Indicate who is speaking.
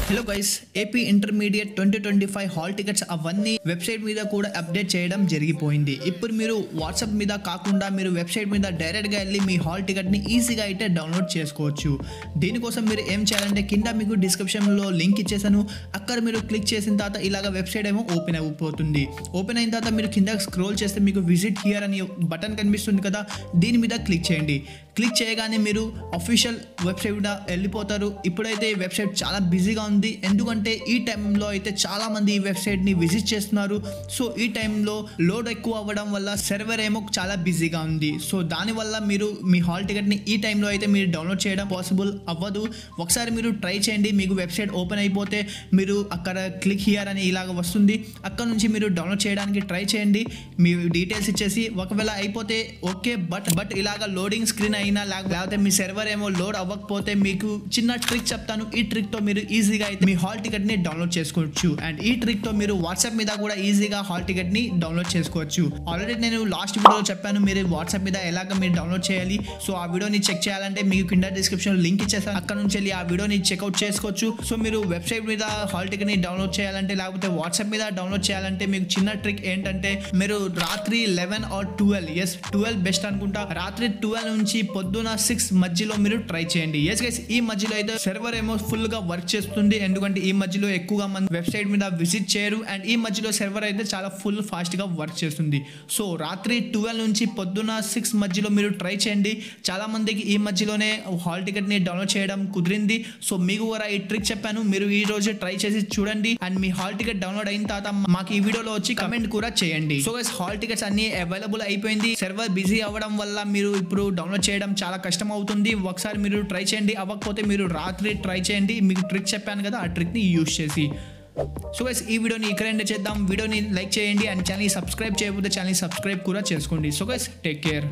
Speaker 1: Hello guys, AP intermediate 2025 hall tickets అవన్నీ website మీద కూడా అప్డేట్ చేయడం జరిగిపోయింది. ఇప్పుడు మీరు వాట్సాప్ మీద కాకుండా మీరు వెబ్సైట్ మీద డైరెక్ట్గా వెళ్ళి మీ హాల్ టికెట్ని ఈజీగా అయితే డౌన్లోడ్ చేసుకోవచ్చు. దీనికోసం మీరు ఏం చేయాలంటే కింద మీకు డిస్క్రిప్షన్లో లింక్ ఇచ్చేసాను. అక్కడ మీరు క్లిక్ చేసిన తర్వాత ఇలాగ వెబ్సైట్ ఏమో ఓపెన్ అయిపోతుంది. ఓపెన్ అయిన తర్వాత మీరు కింద స్క్రోల్ చేస్తే మీకు విజిట్ హియర్ అని బటన్ కనిపిస్తుంది కదా, దీని మీద క్లిక్ చేయండి. క్లిక్ చేయగానే మీరు అఫీషియల్ వెబ్సైట్ మీద వెళ్ళిపోతారు. ఇప్పుడైతే ఈ వెబ్సైట్ చాలా బిజీగా ఉంది, ఎందుకంటే ఈ టైంలో అయితే చాలామంది ఈ వెబ్సైట్ని విజిట్ చేస్తున్నారు. సో ఈ టైంలో లోడ్ ఎక్కువ అవ్వడం వల్ల సర్వర్ ఏమో చాలా బిజీగా ఉంది. సో దానివల్ల మీరు మీ హాల్ టికెట్ని ఈ టైంలో అయితే మీరు డౌన్లోడ్ చేయడం పాసిబుల్ అవ్వదు. ఒకసారి మీరు ట్రై చేయండి. మీకు వెబ్సైట్ ఓపెన్ అయిపోతే మీరు అక్కడ క్లిక్ హియర్ అని ఇలాగ వస్తుంది. అక్కడ నుంచి మీరు డౌన్లోడ్ చేయడానికి ట్రై చేయండి. మీ డీటెయిల్స్ ఇచ్చేసి ఒకవేళ అయిపోతే ఓకే, బట్ ఇలాగ లోడింగ్ స్క్రీన్ అయినా లేకపోతే మీ సర్వర్ ఏమో లోడ్ అవ్వకపోతే మీకు చిన్న ట్రిక్ చెప్తాను. ఈ ట్రిక్తో మీరు ఈజీగా అయితే మీ హాల్ టికెట్ని డౌన్లోడ్ చేసుకోవచ్చు. అండ్ ఈ ట్రిక్తో మీరు వాట్సాప్ మీద కూడా ఈజీగా హాల్ టికెట్ని డౌన్లోడ్ చేసుకోవచ్చు. ఆల్రెడీ నేను లాస్ట్ వీడియోలో చెప్పాను మీరు వాట్సాప్ మీద ఎలాగ మీరు డౌన్లోడ్ చేయాలి. సో ఆ వీడియోని చెక్ చేయాలంటే మీకు కింద డిస్క్రిప్షన్లో లింక్ ఇచ్చేసాను. అక్కడ నుంచి వెళ్ళి ఆ వీడియోని చెక్అవుట్ చేసుకోవచ్చు. సో మీరు వెబ్సైట్ మీద హాల్ టికెట్ని డౌన్లోడ్ చేయాలంటే లేకపోతే వాట్సాప్ మీద డౌన్లోడ్ చేయాలంటే మీకు చిన్న ట్రిక్ ఏంటంటే మీరు రాత్రి 11 or 12 బెస్ట్ అనుకుంటా. రాత్రి 12 నుంచి పొద్దున 6 మధ్యలో మీరు ట్రై చేయండి. ఎస్ గైస్, ఈ మధ్యలో అయితే సర్వర్ ఏమో ఫుల్ గా వర్క్ చేస్తుంది, ఎందుకంటే ఈ మధ్యలో ఎక్కువగా మంది వెబ్సైట్ మీద విజిట్ చేయరు. అండ్ ఈ మధ్యలో సర్వర్ అయితే చాలా ఫాస్ట్ గా వర్క్ చేస్తుంది. సో రాత్రి 12 నుంచి పొద్దున 6 మధ్యలో మీరు ట్రై చేయండి. చాలా మందికి ఈ మధ్యలోనే హాల్ టికెట్ ని డౌన్లోడ్ చేయడం కుదిరింది. సో మీకు కూడా ఈ ట్రిక్ చెప్పాను, మీరు ఈ రోజు ట్రై చేసి చూడండి. And me hall ticket download అయిన తర్వాత మాకు ఈ వీడియోలో వచ్చి కమెంట్ కూడా చేయండి. సో గైస్, హాల్ టికెట్స్ అన్ని అవైలబుల్ అయిపోయింది. సర్వర్ బిజీ అవ్వడం వల్ల మీరు ఇప్పుడు డౌన్లోడ్ చేయడం చాలా కష్టం అవుతుంది. ఒకసారి మీరు ట్రై చేయండి. అవ్వకపోతే మీరు రాత్రి ట్రై చేయండి. మీకు ట్రిక్ చెప్పాను కదా, ఆ ట్రిక్ని యూజ్ చేసి. సో గైస్, ఈ వీడియోని ఇక్కడ ఎండ్ చేద్దాం. వీడియోని లైక్ చేయండి అండ్ ఛానల్ సబ్స్క్రైబ్ చేయకపోతే ఛానల్ సబ్స్క్రైబ్ కూడా చేసుకోండి. So guys, take care.